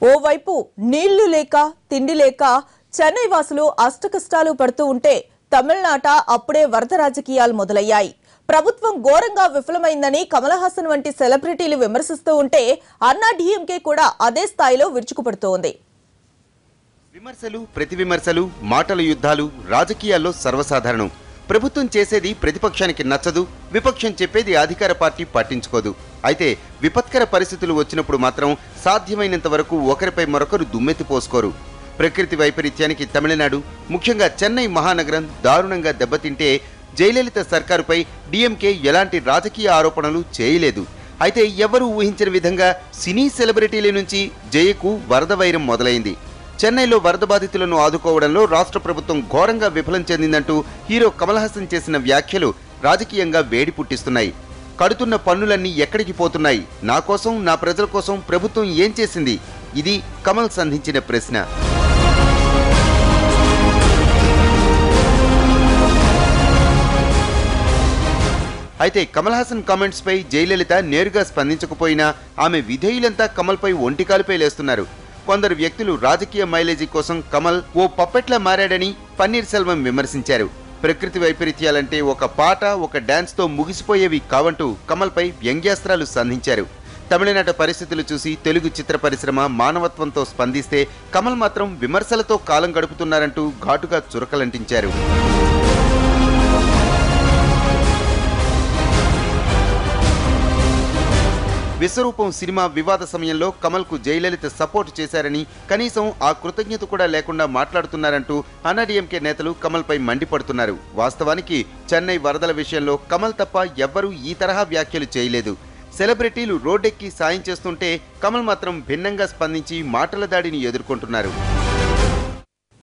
ఓవైపు నీళ్లు లేక తిండి లేక చెన్నై వాసులు అష్టకష్టాలు పడుతూ ఉంటే తమిళనాట అప్పుడే వరద రాజకీయాలు మొదలయ్యాయి. ప్రభుత్వం ఘోరంగా విఫలమైందని కమల్ హాసన్ వంటి సెలబ్రిటీలు విమర్శిస్తూ ఉంటే అన్నా డీఎంకే కూడా అదే స్థాయిలో విరుచుకుపడుతోంది. విమర్శలు ప్రతి విమర్శలు మాటల యుద్ధాలు రాజకీయాల్లో సర్వసాధారణం. ప్రభుత్వం చేసేది ప్రతిపక్షానికి నచ్చదు, విపక్షం చెప్పేది అధికార పార్టీ పట్టించుకోదు. అయితే విపత్కర పరిస్థితులు వచ్చినప్పుడు మాత్రం సాధ్యమైనంత వరకు ఒకరిపై మరొకరు దుమ్మెత్తిపోసుకోరు. ప్రకృతి వైపరీత్యానికి తమిళనాడు, ముఖ్యంగా చెన్నై మహానగరం దారుణంగా దెబ్బతింటే జయలలిత సర్కారుపై డీఎంకే ఎలాంటి రాజకీయ ఆరోపణలు చేయలేదు. అయితే ఎవరూ ఊహించిన విధంగా సినీ సెలబ్రిటీల నుంచి జయకు వరద వైరం మొదలైంది. చెన్నైలో వరద బాధితులను ఆదుకోవడంలో రాష్ట్ర ప్రభుత్వం ఘోరంగా విఫలం చెందిందంటూ హీరో కమల్ హాసన్ చేసిన వ్యాఖ్యలు రాజకీయంగా వేడి పుట్టిస్తున్నాయి. కడుతున్న పన్నులన్నీ ఎక్కడికి పోతున్నాయి? నా కోసం, నా ప్రజల కోసం ప్రభుత్వం ఏం చేసింది? ఇది కమల్ సంధించిన ప్రశ్న. అయితే కమల్ హాసన్ కామెంట్స్ పై జయలలిత నేరుగా స్పందించకపోయినా ఆమె విధేయులంతా కమల్పై ఒంటికాలుపై లేస్తున్నారు. కొందరు వ్యక్తులు రాజకీయ మైలేజీ కోసం కమల్ ఓ పప్పెట్లా మారాడని పన్నీర్ సెల్వం విమర్శించారు. ప్రకృతి వైపరీత్యాలంటే ఒక పాట, ఒక డాన్స్తో ముగిసిపోయేవి కావంటూ కమల్పై వ్యంగ్యాస్త్రాలు సంధించారు. తమిళనాట పరిస్థితులు చూసి తెలుగు చిత్ర పరిశ్రమ మానవత్వంతో స్పందిస్తే కమల్ మాత్రం విమర్శలతో కాలం గడుపుతున్నారంటూ ఘాటుగా చురకలంటించారు. విశ్వరూపం సినిమా వివాద సమయంలో కమల్కు జయలలిత సపోర్ట్ చేశారని, కనీసం ఆ కృతజ్ఞత కూడా లేకుండా మాట్లాడుతున్నారంటూ అన్నాడీఎంకే నేతలు కమల్పై మండిపడుతున్నారు. వాస్తవానికి చెన్నై వరదల విషయంలో కమల్ తప్ప ఎవ్వరూ ఈ తరహా వ్యాఖ్యలు చేయలేదు. సెలబ్రిటీలు రోడ్డెక్కి సాయం చేస్తుంటే కమల్ మాత్రం భిన్నంగా స్పందించి మాటల దాడిని ఎదుర్కొంటున్నారు.